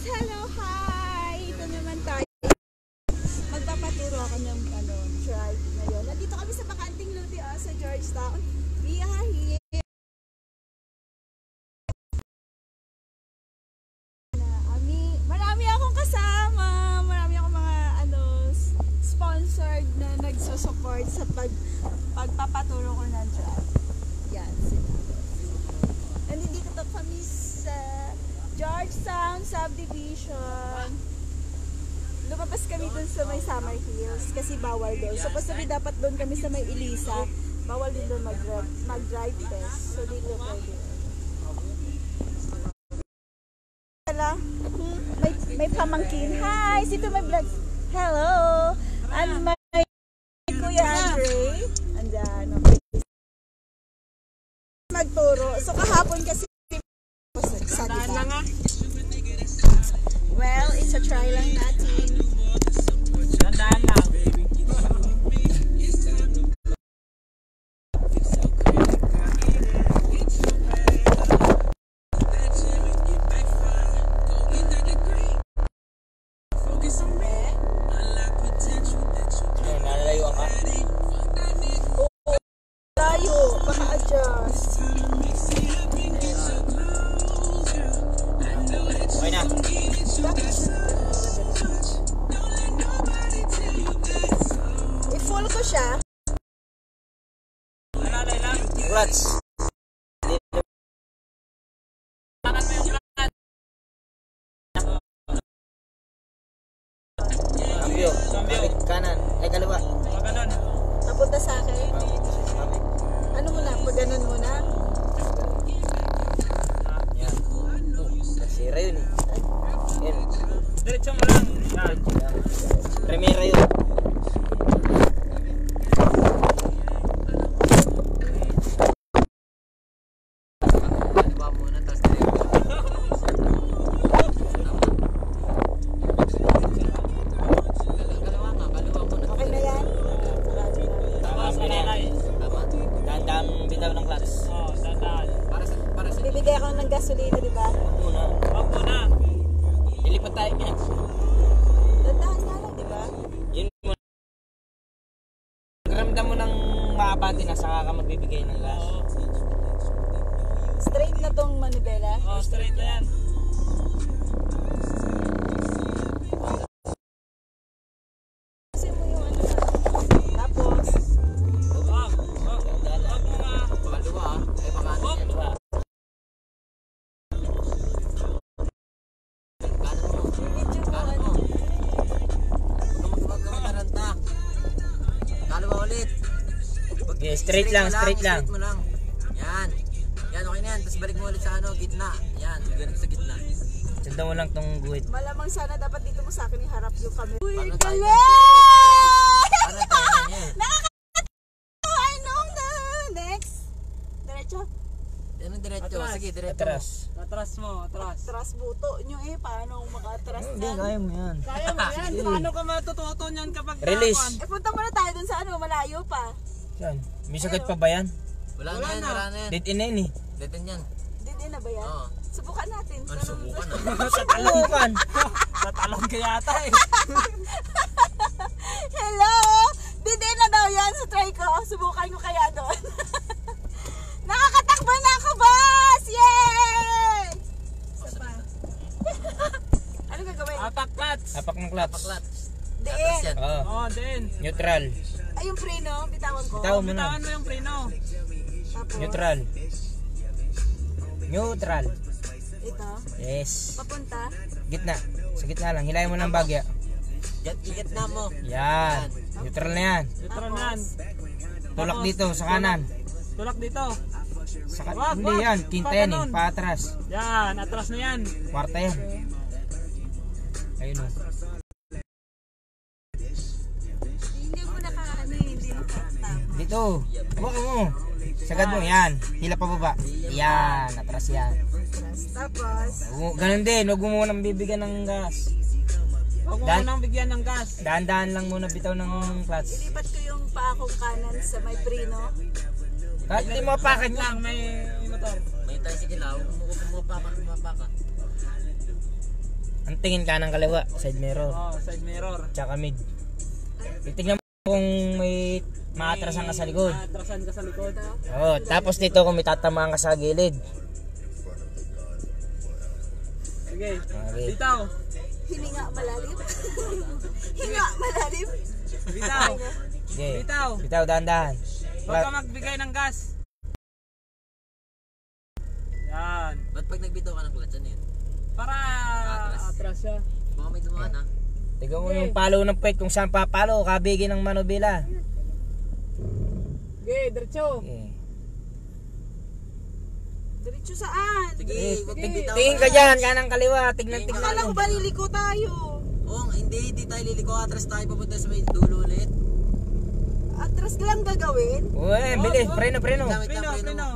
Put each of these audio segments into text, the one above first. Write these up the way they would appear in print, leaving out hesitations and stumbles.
Hello, hi! Ito naman tayo. Magpapaturo ako ng drive ngayon. Nandito kami sa bakanting luti sa Georgetown. Biyahe. Marami akong kasama. Marami akong mga sponsored na nagsusupport sa pagpapaturo ko ng drive. Yan sila. Nandito kami sa Georgetown Subdivision. Lumabas kami dun sa may Summer Hills kasi bawal doon. So pasabi dapat doon kami sa may Elisa. Bawal din doon mag-drive test. So dito pwede. May pamangkin. Hi! Sito may vlog. Hello! And my Kuya Andre. Andyan. Magturo. So kahapon kasi well, it's a try lang natin. Tandaan lang. Nalayo ka? Oo, layo. Baka adjust. Okay na. I-full ko siya. Clutch. Cambio. Balik kanan. Kaliwa. Maganon. Napunta sa akin. Ano muna? Pag ganun muna. Yan. Nasira yun eh. Yan. Diretso mo lang. Yan. Primera yun. Okay na yan? Dahan-dahan bitaw ng clutch. Oo, tandaan. Bibigay ako ng gasolina, di ba? Muna. Wag mo na. Ilipat tayo niya. Dandahan nga lang, di ba? Yun mo. Ramdam mo ng maabati na saka ka magbibigay ng gas. Straight na tong manibela. Oo, straight na yan. Kasi mo yung tapos, Wag mo nga. Kaliwa ah. Ay baka ano yan. Kaliwa ulit. Okay, straight lang. Straight mo lang. Yan. Yan, okay na yan. Tapos balik mo ulit sa gitna. Yan, ganun sa gitna. Sundan mo lang tong guhit. malamang sana dapat dito mo sa akin iharap yung camera. Uy, Paano tayo? galing! Parang tayo na yan. Nakakatawa! I know na! Next! Diretso. Yan ang diretso. Atras. Sige, diretso. Atras. Atras mo, atras. Atras buto nyo paano makatras Hindi, yan? kaya mo yan. Kaya mo yan. Paano ka matututo niyan kapag Release. Punta muna tayo dun sa malayo pa. Yan. May sakit pa ba yan? Wala na yan, wala na yan. Dead in na yun eh. Dead yan. Hindi na ba yan? Oo. Subukan natin. Ano, subukan na. Talukan. Tatalon ka yata eh. Hello! Hindi na daw yan sa try ko. Subukan ko kaya doon. Nakakatakbo na ako, boss! Yay! Isa pa. Ano gagawin? Atak clutch. Apak ng clutch. Paklat. Diin. Atras yan. Oo. Oo, din. Neutral. Ay, yung preno, bitawan ko. Bitawan mo na. Bitawan mo yung preno. Tapos, Neutral. Neutral. ito. Yes. Papunta. Gitna. Sa gitna lang. Hilahin mo ng bagya. Gitna mo. Yan. Neutral na yan. Neutral na yan. Tulak dito sa kanan. Tulak dito. Sa hindi yan. Kinta yan eh. Paatras. Yan, atras na yan. Kwarta yan. Ayun o. Hindi mo hindi mo tama. Dito. Hawakan mo. Sagad mo. Yan. Hila pa baba. Yan. Atras yan. Tapos, Ganun din. Huwag mo munang bibigyan ng gas. Huwag mo Dan- munang bigyan ng gas. Dahan-dahan lang muna bitaw ng clutch. ilipat ko yung paa kong kanan sa may preno. Kahit hindi mo apakan lang, yan. may motor. May tayo sige lang. Huwag mo mapaka. Ang tingin kanan kaliwa, side mirror. Oh, side mirror. Tsaka mid. Titignan mo kung may maatrasan ka sa likod. Atrasan ka sa likod. Oo, tapos dito kung may tatamaan ka sa gilid. Sige. Okay. Bitaw. Hininga malalim. Hinga malalim. Bitaw. Sige. Bitaw. Bitaw, dahan-dahan. Huwag ka magbigay ng gas. Yan. Ba't pag nagbitaw ka ng clutch, ano yun? Para atras siya. Baka may dumaan ha. Tignan mo yung palo ng puwet kung saan papalo, kabigi ng manubila. Okay, diretso. Okay. Diretso saan? Sige, huwag Tingin nagbitaw ka dyan, kanang kaliwa, tignan. Akala ko ba liliko tayo? Oo, hindi tayo liliko. Atras tayo papunta sa may dulo ulit. Atras lang gagawin? Uy, bilis, preno. Wait lang, Preno.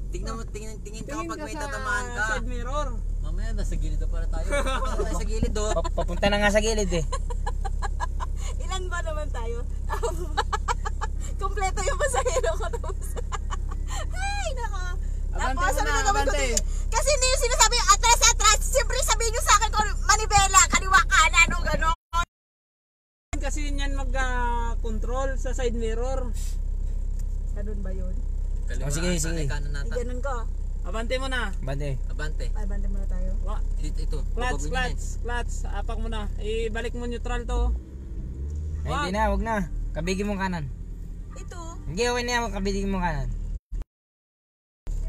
Tingnan mo, tingin ka Tingin pag ka may sa tatamaan ka. side mirror. Mamaya, nasa gilid na pala tayo. Nasa gilid oh. Papunta na nga sa gilid eh. Ilan ba naman tayo? Kompleto yung pasahero ko tapos. Ay, nako. Abante Tapos, mo sabi na, na naman ko, abante. kasi hindi yung sinasabi yung atras. Siyempre sabihin nyo sa akin kung manibela, kaliwa kanan, o gano'n. Kasi yan mag-control sa side mirror. Ganun ba yun? Kaliwa, sige. ay, kanan nata. Ganun ko. Abante mo na. Bante. Abante. Ay, banda muna tayo. Ito. Clutch. Apak mo na. Ibalik mo neutral to. Ay, hindi na, wag na. Kabigi mo kanan. Ito. Hindi, okay na yan, kabigi mo kanan.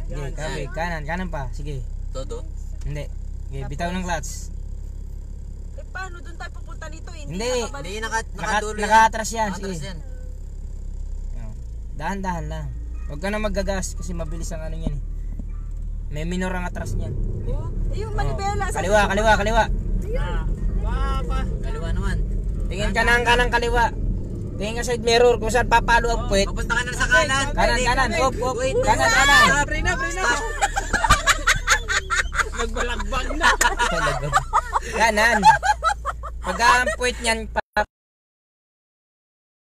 Sige, Yan. kabig, kanan pa. Sige. Todo. Hindi. Sige, bitaw ng clutch. Eh, paano doon tayo pupunta nito? Hindi. nakabalik. Hindi, nakadulo yan. Naka-atras yan, Nakatras sige. yan. Dahan-dahan lang. Huwag ka na maggagas kasi mabilis ang ano niyan eh. May minor ang atras niyan. Oh, eh, yung manibela. sabi Kaliwa, ko, kaliwa. Pa. Kaliwa naman. Tingin ka ng kanang kaliwa. Tingin ka side mirror kung saan papalo ang puwet. Papunta ka na sa kanan. Kanan. Op. Wait, Kanan. Preno. Nagbalagbag na. Kanan. Pag ang puwet niyan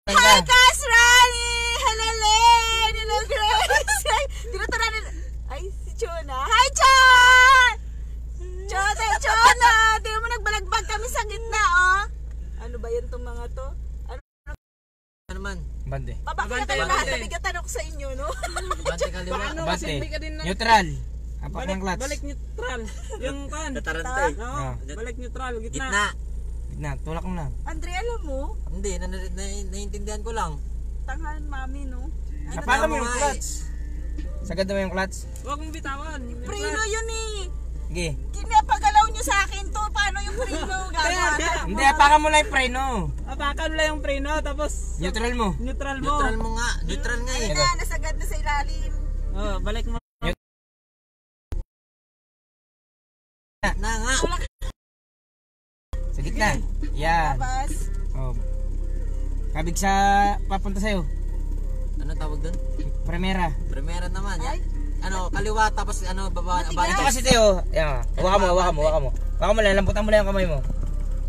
Hi, Cass Rani! Hello, Len! Hello, Grace! Dinatara nila. Ay, si Chona. Hi, Chon! Chona! Di mo nagbalagbag kami sa gitna, oh. Ano ba yan tong mga to? Ano naman. Bante. Babakya Abante, kayo lahat. abante. Nabigatan ako sa inyo, no? Abante kaliwa. Paano kasi Bante. hindi ka din na... Neutral. Apak ng clutch. Balik neutral. Yung kan. Tatarantay. No, Ah. balik neutral. Gitna. Gitna. Gitna, tulak mo lang. Andre, alam mo? Hindi, naiintindihan ko lang. Tangan, mami, no? Ano Apakan mo tama yung nga clutch. Sagad mo yung clutch. Huwag mong bitawan. Yung Preno clutch. yun eh. Sige. Kinapagalaw nyo sa akin to. Paano yung preno? Gagawa. Hindi, apakan mo lang yung preno. Apakan lang yung preno tapos Neutral mo. neutral mo. Neutral mo nga. Neutral nga eh. Ayun na, nasagad na sa ilalim. Oh, balik mo. Na nga. Sa gitna. Yan. Labas. Oh. Kabig sa papunta sa'yo. Ano tawag doon? Primera. Primera naman. Ay. Ano, kaliwa tapos ano, baba. Matigas. Ito kasi Teo. Yan. Hawakan mo. Hawakan mo lang. Lamputan mo lang yung kamay mo.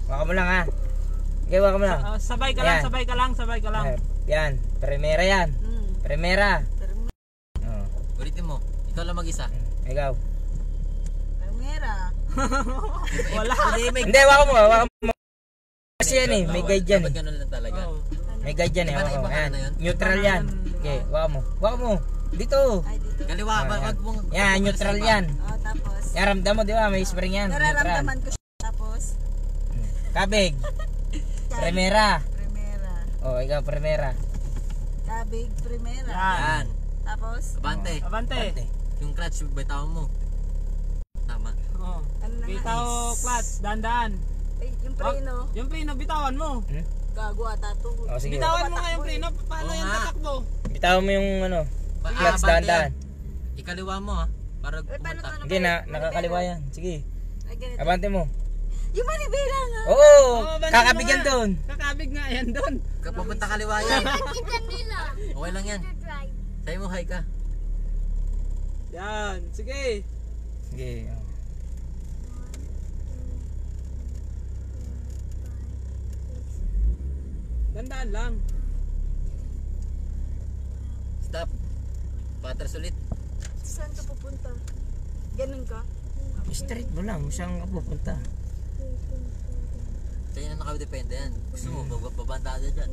Hawakan mo lang ha. Okay, hawakan mo lang. Sabay ka Ayan. lang, sabay ka lang. Yan. Primera yan. Primera. Oh. Ulitin mo. Ikaw lang mag-isa. Ikaw. Primera. Wala. Hindi, hawakan mo. Kasi yan eh. May guide yan Dapat eh. ganun lang talaga. Oh. May guide yan eh. Iba na, Oo, iba ka ayan. na yun. Neutral yan. Okay, hawakan mo. Hawakan mo. Dito. Ay, dito. Kaliwa, wag mong... Yan, neutral yan. Oh, tapos. Yan, ramdam mo, di ba? May spring yan. Neutral. Nararamdaman ko siya. Tapos. Kabig. Primera. Primera. Oh, ikaw, primera. Kabig, primera. Yan. Tapos. Abante. Abante. Bante. Yung clutch, bitawan mo. Tama. Oh. Ano na nga? Bitaw clutch, dahan-dahan. Ay, yung preno. Yung preno, bitawan mo. Gago ata to. Oh, sige. Bitawan mo nga yung preno. Paano Oo yung nga. tatakbo? Bitawan mo yung ano. Clutch, Abante dahan-dahan. yan. Ikaliwa mo ha. Para paano pumunta. to? Hindi na, nakakaliwa yan. Sige. Ay, ganito. Abante mo. Yung manibela nga. Oo, abante kakabig mo yan nga. doon. Kakabig nga yan doon. Papunta kaliwa yan. Okay lang yan. Sabi mo hi ka. Yan, sige. Sige. oh. Dandaan lang. Stop. Patras ulit. Saan ka pupunta? Ganun ka? Straight mo lang, saan ka pupunta? Kaya na nakadepende yan. Gusto mo, babanda dyan.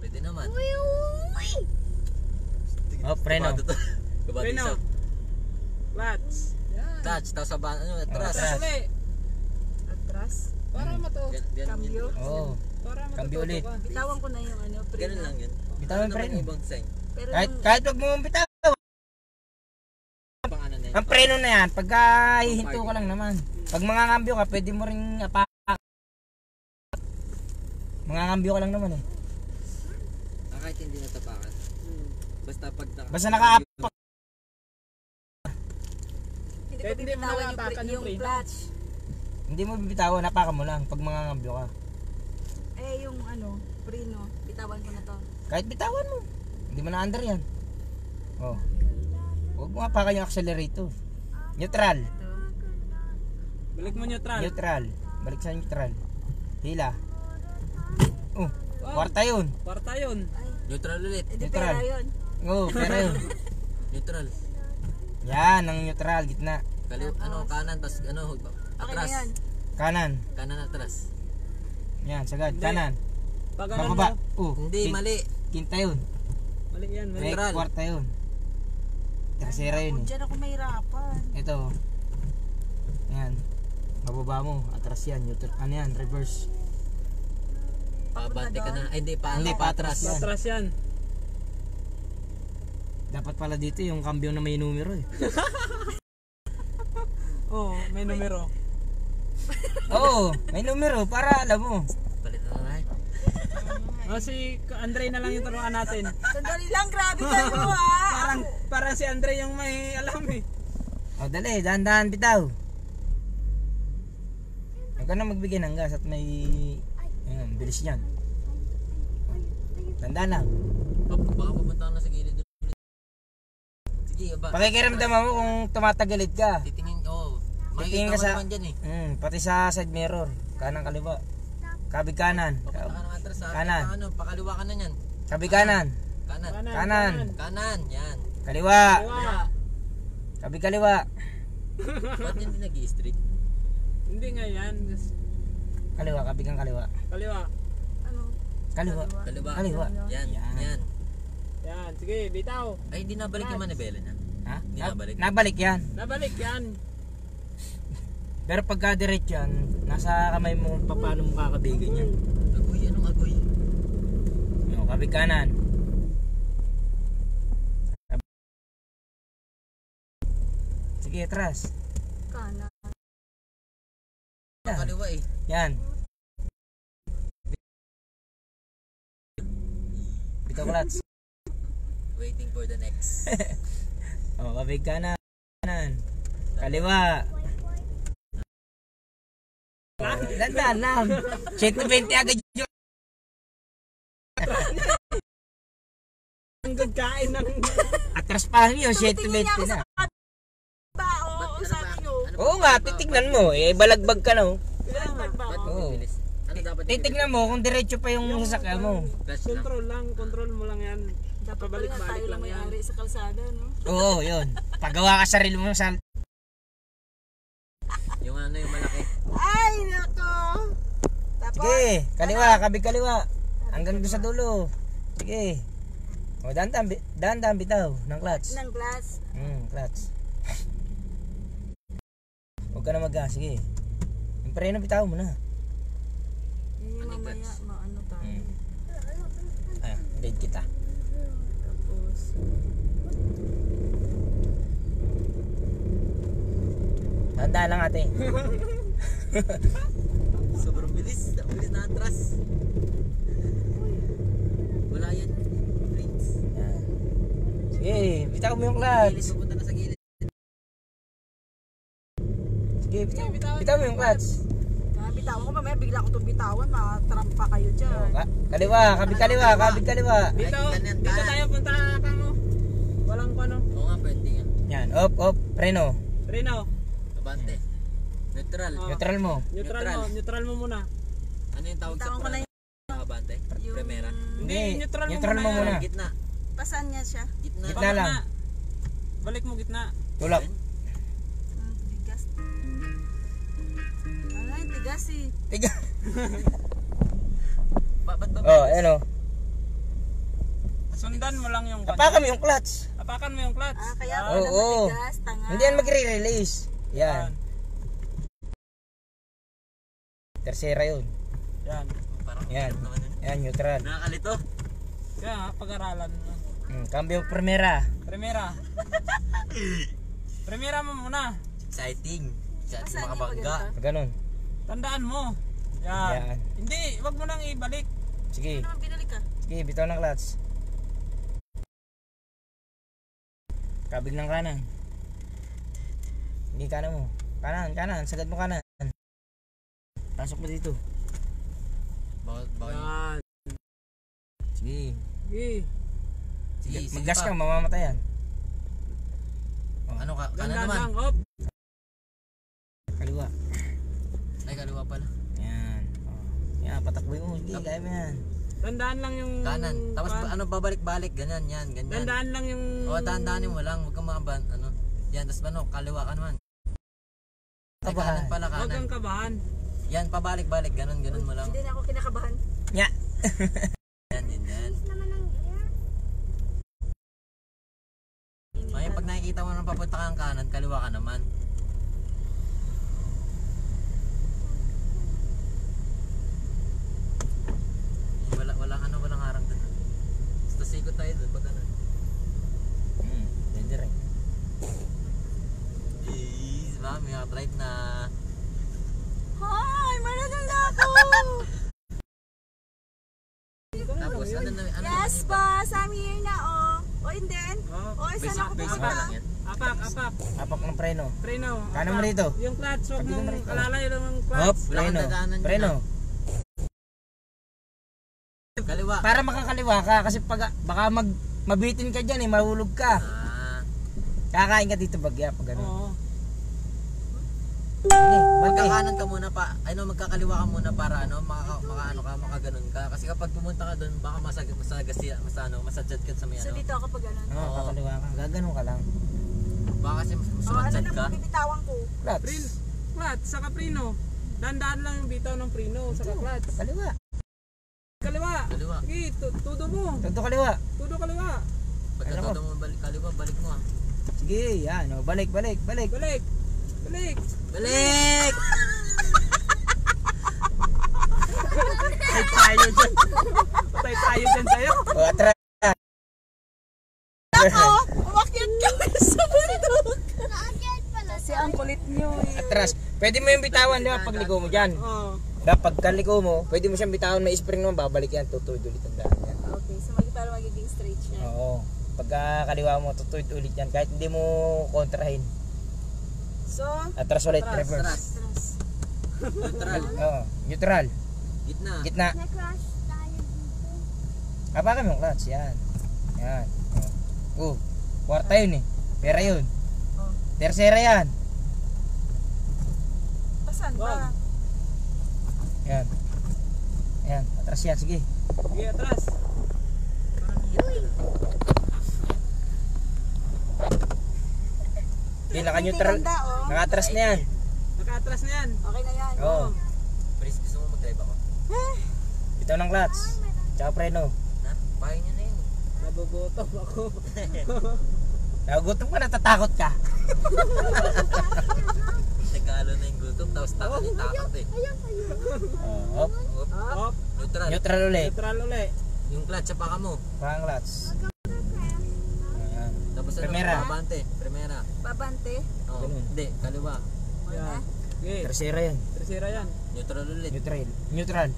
Pwede naman. Oh, preno. Kabado Preno. isa. Clutch. Yan. Touch, tapos sa atras. Atras. Uli. Atras. Para Cambio. Oo. Para Cambio matututo ulit. ka. Bitawan ko na yung Ganun preno. lang yun. Bitawan Ano preno. naman yung ibang design? Pero Kahit wag mo bitaw. Pang ano na yun? Ang preno na yan, pagka hihinto ka lang naman. Pag mangangambyo ka, pwede mo rin apak. Mangangambyo ka lang naman eh. Kahit hindi natapakan. Basta pag Basta naka-apak. hindi ko Kahit hindi mo bibitawan nakatakan yung yung preno. clutch. Hindi mo bibitawan, apakan mo lang pag mangangambyo ka. Yung preno, bitawan ko na to. Kahit bitawan mo. Hindi mo na under yan. Oh. Huwag mo apakan yung accelerator. Neutral. Ito. Balik mo neutral. Neutral. Balik sa neutral. Hila. Oh, Wow. kwarta yun. Kwarta yun. Ay, neutral ulit. edi Neutral. pera yun. Oh, pero yun. Neutral. Yan, ang neutral, gitna. Ano, kanan, tapos ano, Okay na atras. yan. Kanan. Kanan, atras. Yan, sagad. Hindi. Kanan. Pag ano Bababa. mo. Hindi, mali. Kinta yun. Mali yan. Mali. May Neutral. kwarta yun. Tercera yun eh. Diyan ako mahirapan. Ito. Yan. Bababa mo. Atras yan. Neutral. Ano yan? Reverse. Pabante ka na. Ay, hindi, Hindi, patras. patras. Patras yan. Dapat pala dito yung kambyo na may numero eh. Oo, may numero. Oo, may numero para alam mo. Palit na lang. O si Andre na lang yung turuan natin. Sandali lang, grabe kayo Parang si Andre yung may alam eh. O dali, dahan-dahan bitaw. Huwag ka na magbigay ng gas at may... Ayan, bilis yan. Dahan-dahan lang. Baka pupunta ka na sa gilid. Sige, ba? Pakikiramdaman mo kung tumatagalid ka. Titingin, oo. Titingin Makikita ka mo sa... naman dyan eh. Pati sa side mirror. Kanang kaliwa. Kabig kanan. Papunta ka ng atras ha. Kanan. Ano, pakaliwa ka na yan. Kabig kanan. Kanan. Kanan. Kanan, yan. Kaliwa. Kaliwa. Kabig kaliwa. Ba't hindi nag-i-streak? Hindi nga yan. Kaliwa, kabig ang kaliwa. Kaliwa. Ano? Kaliwa. Kaliwa. Kaliwa. Yan, Yan. yan. Yan. Sige, bitaw. Ay, hindi nabalik yung manibela na. Ha? Hindi nabalik. Nabalik yan. Nabalik yan. Pero pagka diretso yan, nasa kamay mo kung paano mo kakabigan yan. Agoy, anong agoy? Yung kabig kanan. Sige, atras. Kanan. Kaliwa eh. Yan. Bitaw clutch. Waiting for the next. O, kabig kanan. Kaliwa. Dandan lang. 120 agad yun. Ang gagkain ng... Atras pa lang yun, 120 na. Ba, oo, sabi nyo. Oo nga, titignan mo. Eh, balagbag ka na. Ba't Oo. bilis? Ano dapat Titignan mo kung diretso pa yung sasakyan mo. Clutch lang. Control mo lang yan. Dapat pala Pabalik-balik tayo lang lang yan. may-ari sa kalsada, no? Oo, yun. Pagawa ka sarili mo sa... Yung ano, yung malaki. Ay, nako! Tapos, Sige, kaliwa, kabig kaliwa. Hanggang doon sa dulo. Sige. O, dahan-dahan bitaw ng clutch. ng glass. Clutch. Huwag ka na mag-gas, sige. Yung preno bitaw mo na. Yung Ano yung mamaya, glass? maano tayo. Ayan, bait kita. Tapos, Dahan-dahan lang ate. Sobrang bilis. Ang bilis na atras. Wala yan. Prince. Yan. Sige, bitaw mo yung Gilid, clutch. pupunta na sa gilid. Sige, bitaw mo yung clutch. bitawan ko mamaya, bigla ko itong bitawan, matrampa kayo dyan. Kaliwa, kabig kaliwa, kabig kaliwa. Dito, Ay, ganyan, dito kanan. tayo punta ka mo. Walang ano. Oo nga, pwede yan. Yan, op, preno. Reno, Abante. Neutral. Oh. Neutral mo. neutral mo muna. Ano yung tawag sa Bitawan ko na Abante? yung... Primera. Hindi, neutral neutral mo mo muna muna. Gitna. Pasan niya siya. Gitna. Gitna lang. Balik mo gitna. Tulak. Tigas. Ano yung tigas eh. Tiga. Ba't ba? Oh, ayan o. Sundan mo lang yung Apakan mo yung clutch. Apakan mo yung clutch. Kaya Yan. pala Oo. matigas, tanga. Hindi yan magre-release. Yan. Tercera yun. Yan. Parang Yan. hirap naman yun. Yan, neutral. Nakakalito. Kaya nga, pag-aralan mo. Cambio primera. Primera. Primera mo muna. Exciting. Exciting Saan yung makabangga. Ganun. Tandaan mo. Yan. Yan. Hindi, wag mo nang ibalik. Sige. Ano naman binalik ka? Sige, bitaw ng clutch. Kabig ng kanan. Hindi kanan mo. Kanan. Sagad mo kanan. Pasok mo dito. Bakit? Yan. Sige. Sige. Sige, sige Maggas pa. ka, mamamatayan. Ano ka? Kanan Ganda naman. lang. Op. Kaliwa. Ay, kaliwa pala. Yan. Oh. Yan, patakboy mo. Sige, kaya mo yan. Tandaan lang yung... Kanan. Tapos ano, babalik-balik. Ganyan, yan. Ganyan. Tandaan lang yung... O, dahan-dahanin mo lang. Huwag kang makaban. Ano. Yan, tapos ano, kaliwa ka naman. Ay, kanan pala, Huwag kanan. kang kabahan. Yan, pabalik-balik. Ganun mo lang. Hindi na ako kinakabahan. Nya. Yan, din yan. Ngayon, pag nakikita mo nang papunta kang kanan, kaliwa ka naman. Walang harang dun. Basta sikot tayo dun, pag ganun. Pwede rin. Jeez, mami, drive na. Hi! Marunong na ako! Tapos, ano Yes, boss! I'm here na, oh. O, and then? Oh, O, saan ako basic pupunta? lang yan. apak. Apak ng preno. Preno. Kanan mo apak. rito. Yung clutch, huwag Kabilang mong mo rito. alalay lang yung Hop, clutch. Wala kang preno. dadaanan dyan, Preno. Kaliwa. Para makakaliwa ka kasi pag baka mabitin ka diyan mahulog ka. Kakain ka dito bagya pag ano. Oo. Magkakanan ka muna pa, magkakaliwa ka muna para makaganon ka. Kasi kapag pumunta ka doon, baka masadyad ka sa may So, dito ako pag ganun. Oo, kakaliwa ka. Gaganon ka lang. Baka kasi O, ano sumadyad na ka. bibitawan ko? Preno. Clutch. Clutch, saka preno. Dandaan lang yung bitaw ng preno, saka clutch. Kaliwa. Kaliwa. Kaliwa. Sige, tudo mo. Todo kaliwa. Tudo kaliwa. Pagkatuto mo kaliwa, balik mo. Sige, yan. O, balik. Balik. Balik. Balik! Patay tayo dyan sa'yo. O, atras. Ako! Umakyat kami sa bundok! Kasi ang kulit nyo eh. Atras. Pwede mo yung bitawan, di ba? Pag liko mo dyan. Oo. Dapat pag liko mo, pwede mo siyang bitawan, may spring naman, babalik yan. Tutuid ulit ang daan yan. Okay, so para magiging straight siya. Oo. Pagka kaliwa mo, tutuid ulit yan. Kahit hindi mo kontrahin. So, Atras ulit, Atras, reverse. Atras. Neutral. Oo. Neutral. Gitna. Gitna. Apakan mo yung clutch. Yan. Yan. Oh. Kwarta yun eh. Pera yun. Oh. Tercera yan. pasan ba? Yan. Yan. Atras yan. Sige. Sige, atras. Hindi, naka-neutral. Hindi ganda, oh. Naka-atras na yan. Naka-atras na yan. Okay na yan. Oo. Please, gusto mo mag-drive ako? Bitaw ng clutch. Tsaka preno. Na? Bahay niyo na yun. Nabubutom ako. Nagutom ka, natatakot ka. Nagalo na yung gutom, tapos takot eh. Hop. Hop. Neutral. Neutral ulit. Neutral uli. Yung clutch sa paka mo. Parang clutch. Ayan. Tapos Primera. Babante. Primera. Babante. Oh, Ganun. hindi, kaliwa. Yan. Sige. Tercera yan. Tercera yan. Neutral ulit. Neutral. Neutral.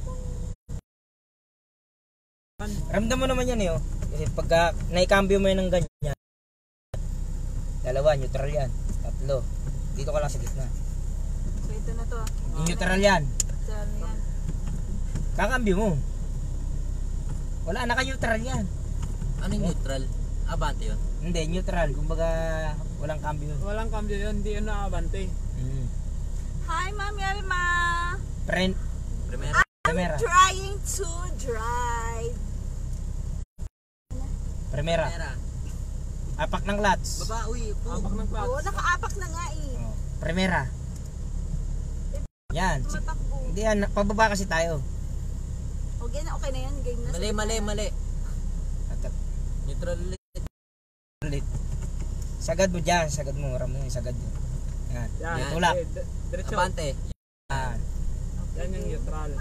Ramdam mo naman yan eh. Oh. Kasi pagka naikambyo mo yan ng ganyan. Dalawa, neutral yan. Tatlo. Dito ka lang sa gitna. So ito na to. Yung neutral yan. So ano yan? Kakambyo mo. Wala, naka-neutral yan. Ano yung neutral? Abante yun. Hindi, neutral. Kumbaga, walang cambio. Walang cambio yun. Hindi yun nakabante. Hi, Ma'am Yelma! Primera. Primera. Trying to drive. Primera. Primera. Apak ng clutch. Baba, uy. Apak ng Oo, clutch. nakaapak na nga eh. Oh. Primera. Yan. Matakbo. Hindi yan, pababa kasi tayo. Okay na yan. Game na. Mali. At Neutral ulit. ulit. Sagad mo dyan, sagad mo. Ram mo yung sagad mo. Yan. Yan. Tulak. Diretso. Abante. Yan. Yan yung neutral.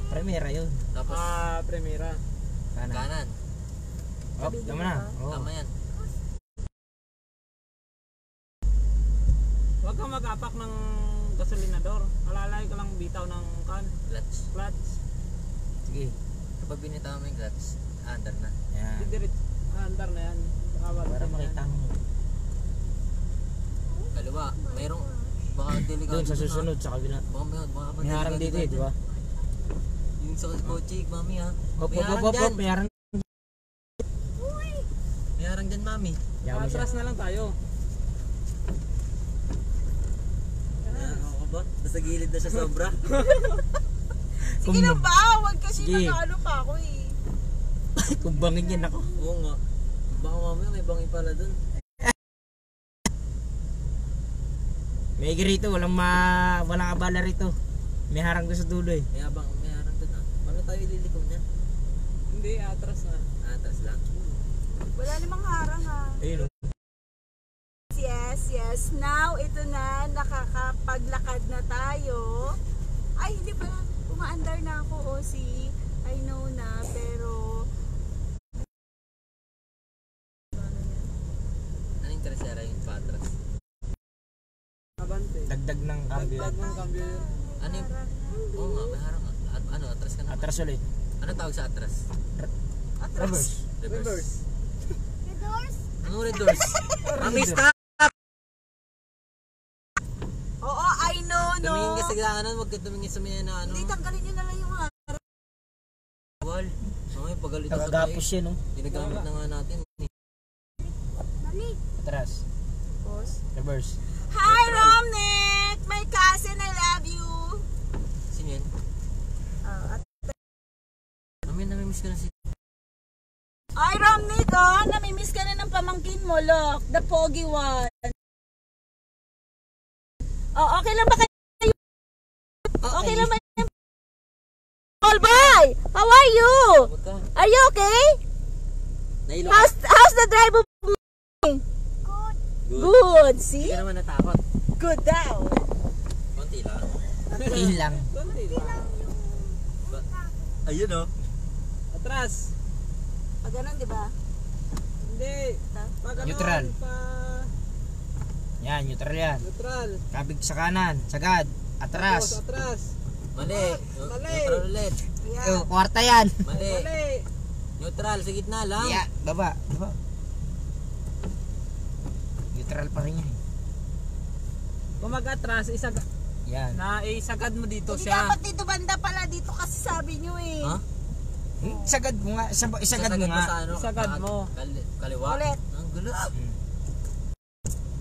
Primera yun. Tapos Primera. Kanan. kanan. Oh, tama na. Oh. Tama yan. Huwag kang mag-apak ng gasolinador. Alalay ka lang bitaw ng Clutch. clutch. Sige. Kapag binitaw mo yung clutch, under na. Yan. Diretso. Andar na yan. Bawal Para din yan. makita mo. Kaliwa. Mayroong baka delikado. Doon sa dun, ha? susunod, sa kabila. Baka May harang dito eh, di ba? Yung sa kotse, mami ha. Hop, May hop, harang hop, hop, dyan. hop. May harang. May harang dyan, mami. Yan mo siya. Atras na lang tayo. Ano ka ba? Nasa gilid na siya sobra. Sige na ba? Huwag kasi Sige. nag-ano pa ako eh. Kumbangin yan ako. Oo nga. Baka mamaya may bangi pala dun. May rito, walang abala rito. May harang doon sa dulo eh. May harang dun ha. Paano tayo ililiko niyan? Hindi, atras na. Atas lang. Wala namang harang ha. Ayun oh. Yes. Now, ito na. Nakakapaglakad na tayo. Ay, hindi pala. Umaandar na ako. I know na. Pero, Anong tercera yung patras? Abante. Dagdag ng cambio. Dagdag ng cambio yun. Ano yung... Oo nga, may harang nga. Ano, atras ka na. Atras ulit. Ano tawag sa atras? Reverse. Reverse. Ano reverse? Mami, stop! oo, I know, no. Tumingin ka sa gilaanan, huwag ka tumingin sa mga na ano. Hindi, tanggalin nyo na lang yung harang. Wal. Mamaya pagalitan sa tayo. Nakagapos yan oh. Ginagamit na nga natin. Atras. Boss. Reverse. Hi, Romnick! My cousin, I love you. Sino yan? At Mami, namimiss ka na si... ay, Romnick, namimiss ka na ng pamangkin mo, look. The pogi one. Oh, okay lang ba kayo? Okay lang ba? All boy, how are you? Huwag ka. Are you okay? Nailo ka. How's the drive of Good. good? Hindi See? ka naman natakot. Good daw. Konti lang. Ilang. Konti lang. Ayun oh. Atras. Pag ganun, di ba? Hindi. Pag ano, Neutral. pa- Yan, neutral yan. Neutral. Kabig sa kanan. Sagad. Tapos Atras. atras. Mali. Mali. Neutral ulit. Yeah. Oh, kwarta yan. Mali. Mali. Neutral, sa gitna lang. Yeah, baba. Baba. Neutral pa rin yan. Kung mag-atras, Yan. isagad mo dito Hindi siya. dapat dito banda pala. Dito kasi sabi nyo eh. Ha? Sagad mo nga. Isagad mo nga. sa ano, Isagad mo. Kaliwa. Ulit. Ang gulo.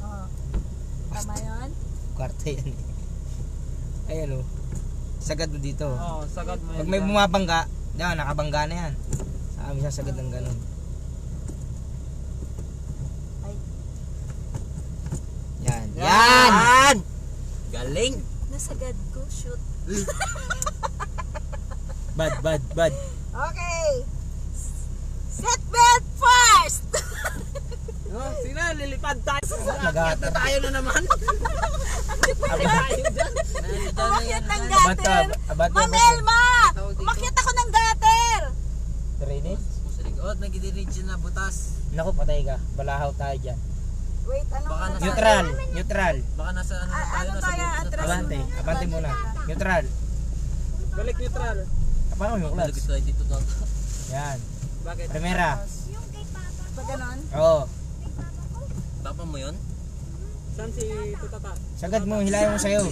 Oh. Tama yun? Kwarta yan eh. Ayan oh. Sagad mo dito. Oo, sagad mo Pag yan may dyan. bumabangga, yan, nakabangga na yan. Sa amin siya sagad ng ganun. Ay. Yan. Yan! Yan! Galing! Nasagad ko. Shoot. Bad. Okay. Seatbelt first! Oh, sige na, lilipad tayo. Nag-aat Akyat na tayo na naman. Tayo dyan. Umakyat ng Abante, gutter. abante, Ma'am abante. Elma! Umakyat ako ng gutter! Drainage? Oh, nag-dirige na butas. Naku, patay ka. Balahaw tayo dyan. Wait, ano Baka muna nasa- Neutral. Neutral. Baka nasa ano tayo, ano nasa tayo, bukid na atras? tayo. Abante. Abante muna. Neutral. Balik neutral. Paano yung Malagit clutch? tayo dito daw. Yan. Bakit? Primera. Pag ganon. Oo. Papa mo yun? Saan si Tutata? Sagad mo. Hilahin mo sa'yo.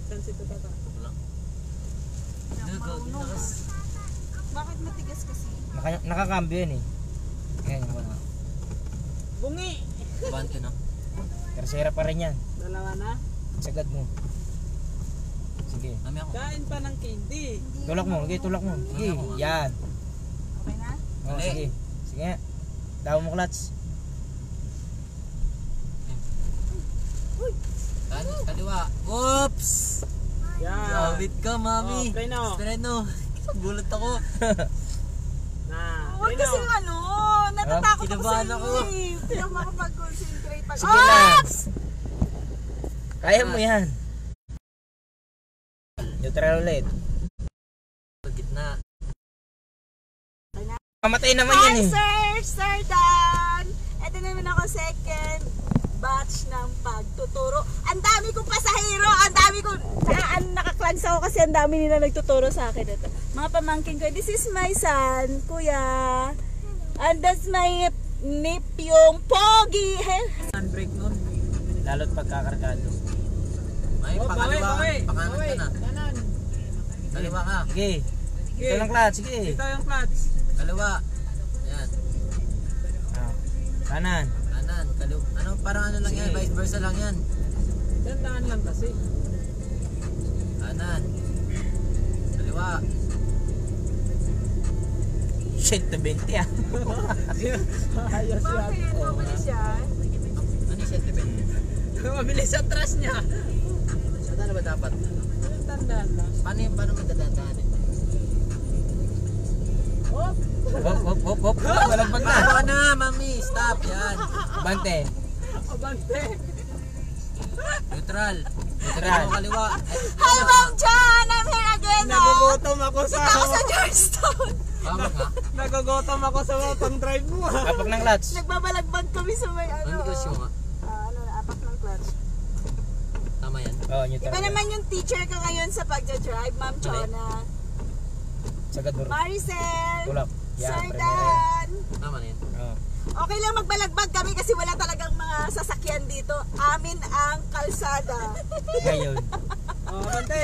Saan si Tutata? Wala. Nakas. Bakit matigas kasi? Nakakambyo yan eh. Yan yung ano. Bungi! Abante na. Tercera pa rin yan. Dalawa na. Sagad mo. Sige. Mami ako. Kain pa ng candy. Tulak mo. Sige, tulak mo. Sige. Yan. Okay na? Oo, Dali. sige. Sige nga. Daw mo clutch. Kaliwa. Oops! Yan. Wait ka, mami. Oh, preno. Preno. Gulat ako. Na. Huwag Preno. kasi natatakot ako sa kinabahan inyo ako. eh. Hindi ako makapag-concentrate pag... Sige lang. Ops! Kaya mo yan. Neutral ulit. Gitna. Mamatay naman Hi, yan eh. Sir Dan! Ito naman ako second batch ng pagtuturo. Ang dami kong pasahero, ang dami kong... Saan nakaklans ako kasi ang dami nila nagtuturo sa akin ito. Mga pamangkin ko, this is my son, kuya. And that's my nephew, Pogi. Handbrake nun. Lalo't pagkakargado. Ay, Oh, bawi, pakaliwa. bawi. Pakanan Bawi. ka na. Kanan. Kaliwa ka. Sige. Sige. Ito lang clutch. Sige. Ito yung clutch. Kaliwa. Yan. Ah. Kanan. Kanan. Kaliwa. Ano, parang ano lang yan. Sige. Vice versa lang yan. Dandahan lang kasi. Kanan. Kaliwa. 120 ah. Ayos yan. Bakit? Mabilis yan. Ano yung sentiment? Mabilis ang trust niya. Saan na ba dapat? Dandahan lang. Paano magdadaan eh? Oh. Hop. Malagbag na. Baka na, mami. Stop. Yan. Bante. Abante. Neutral. Neutral. Kaliwa. Hi, Ma'am John! I'm here again, Nagugutom ako sa... Ako sa Georgetown. Tama ka. Nagugutom ako sa pang drive mo. Kapag ng clutch. Nagbabalagbag kami sa may ano. Ano gusto nga? Apak ng clutch. Tama yan. Oh, neutral. Iba naman yung teacher ko ngayon sa pagdadrive, Ma'am Chona. Sagad mo. Maricel! Tulak. Yan, Sir premier yan. Dan! Tama na yan. Oh. Okay lang magbalagbag kami kasi wala talagang mga sasakyan dito. Amin ang kalsada. Ngayon. Oh, abante.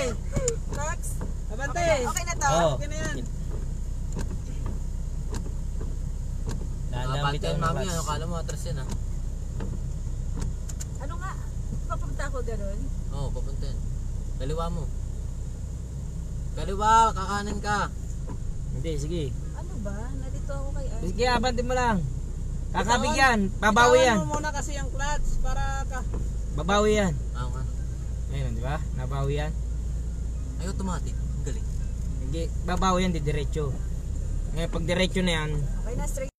Next. Abante. Okay na to? Oh. Okay na yan. Lalamit Abante yan, ang mami. clutch. Ano kala mo? Atras yan ah. Ano nga? Papunta ako ganun? Oo, papunta yan. Kaliwa mo. Kaliwa, kakanan ka. Hindi, sige. Ano ba? Nandito ako kay Ann. Sige, abante mo lang. Kakabig yan. Babawi yan. Bitawan mo muna kasi yung clutch para ka... Babawi yan. Oo nga. Ayun, di ba? Nabawi yan. Ay, automatic. Ang galing. Hindi, babawi yan, di diretso. Ngayon, pag diretso na yan, Okay na, straight.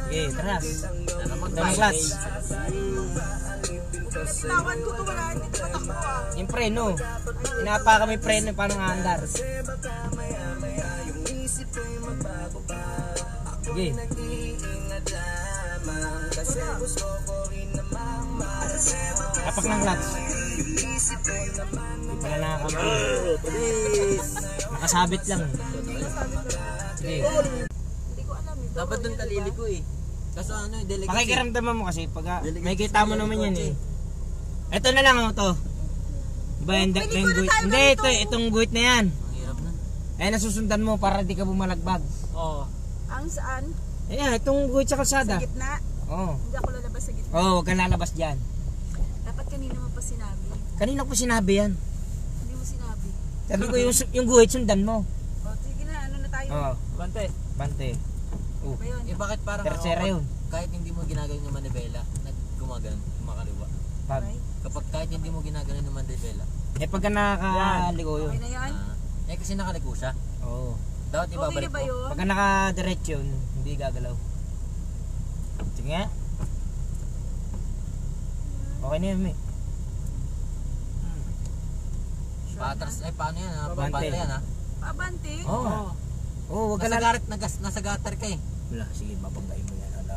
sige, taras. Ano Ito ng clutch. Bitawan ko to, wala. Hindi ko takbo ah. Yung preno. Inapa kami preno, paano nga andar. Sige. Kapak ng clutch. Hindi pala nakakampi. Nakasabit lang. Sige. Hindi ko alam ito. Dapat doon kaliliko eh. Kaso ano, delicacy. Pakikiramdaman mo kasi pag may kita mo naman yan eh. Ito na lang oh, to. Diba yung Pwede yung ko na guhit? tayo Hindi, ganito. itong guhit na yan. Ang hirap na. Eh, nasusundan mo para di ka bumalagbag. Oh. Ang saan? Ayan, itong guhit sa Sa kalsada. gitna? Oo. Hindi ako lalabas sa gitna. Oh, huwag kang lalabas dyan. Dapat kanina mo pa sinabi. Kanina ko sinabi yan. Hindi mo sinabi. Sabi ko yung guhit sundan mo. O, sige na, ano na tayo? Oo, Abante. bante. Oh, Ba yun? Eh bakit parang tercera yun. kahit hindi mo ginagano yung manibela, gumagano, kumakaliwa. Pag, Okay. Kapag kahit hindi mo ginagano yung manibela, eh pagka nakakaliko yun. Okay na yan? kasi nakaligo siya. Oo. Dapat Okay ibabalik na ba mo. yun? Pagka nakadiretso yun, hindi gagalaw. Sige nga. Okay na yun, may. Patras, ay paano yan ha? Babante. Babante yan ha? Pabante? Oo. Oh. Oo, wag ka Nasa, na. nasa gutter ka eh. Wala, sige, babanggain mo yan. Ala.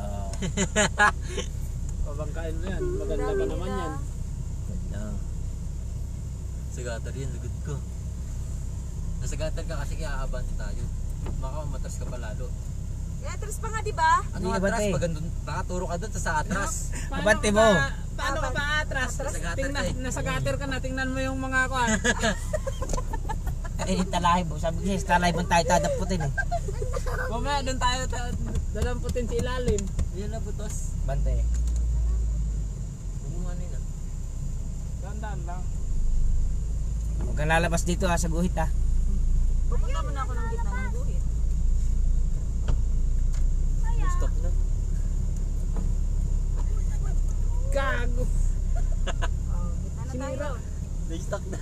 Pabangkain mo yan. Maganda pa naman yan. Ganda. Sa gutter yan, lugod ko. Nasa gutter ka kasi kaya aabante tayo. Baka matras ka pa lalo. Eh, atras pa nga, di ba? Ano Hindi, atras? abante. Pag andun, nakaturo ka doon sa atras. Abante mo. Paano ka pa atras? Nasa gutter Tingnan, ka eh. nasa gutter ka na. Tingnan mo yung mga kuhan. Eh, talahib. Sabi ko siya, talahib ang tayo tadaputin eh. Mamaya doon tayo dalamputin sa ilalim. Yan na butos. Bante. Huwag mo ano yun ah. Tandaan lang. Huwag kang lalabas dito ha, sa guhit ha. Pupunta mo na ako ng gitna ng guhit. Stop na. Gago. Oh, gitna na tayo. Sinira. stuck na.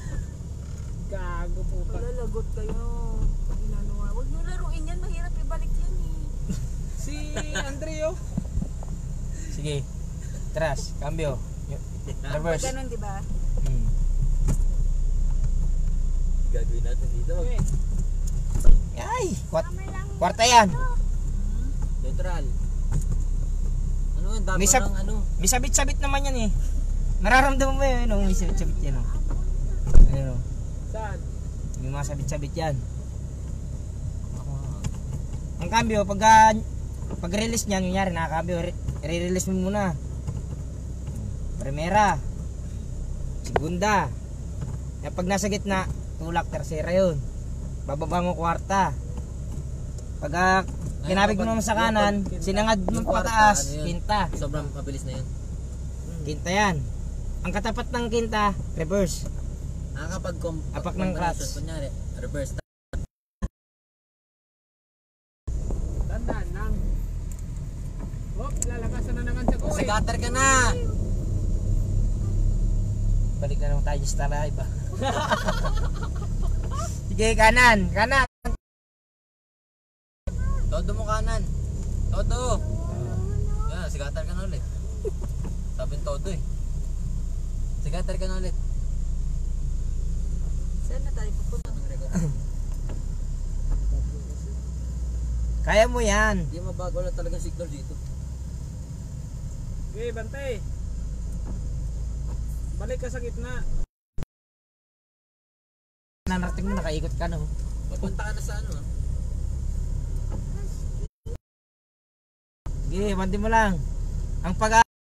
Gago po pa. Wala, lagot kayo. Ginagawa. Huwag nyo laruin yan, mahirap ibalik yan eh. Si Andrea. Sige. Tras, cambio. Reverse. Ganun, di ba? Hmm. Gagawin natin dito. Okay. Ay, kwarta yan. Neutral. Ano yun? Dami May sab- ng ano. May sabit-sabit naman yan eh. Nararamdaman mo yun, may sabit-sabit yan. Oh. Ayun, oh. Saan? May mga sabit-sabit yan. Ang cambio, pag-release niyan, kunyari nakakambio, i-release mo muna. Primera, segunda. Pag nasa gitna, tulak, tercera yun. Bababa mo kwarta. Pag kinabig mo naman sa kanan, sinangad mo Yung kwarta, pataas, ano yun? quinta. Sobrang mabilis na yun. Quinta yan. Ang katapat ng quinta, reverse. Kapag Apak ng clutch. Kunyari, reverse. Tandaan lang. Hop, lalakasan na naman sa Sa kuwi. gutter ka na! Balik na naman tayo sa live ah. Sige, kanan, kanan. Todo mo kanan. Todo! Yan, sa gutter ka na ulit. Sabi ng todo eh. Sa gutter ka na ulit. Saan na tayo pupunta? Anong record? Kaya mo yan. Hindi mabago na talaga signal dito. Okay, bantay. Balik ka sa gitna. Nanarating mo, nakaikot ka no. Papunta ka na sa ano ah. Sige, bandi mo lang. Ang pag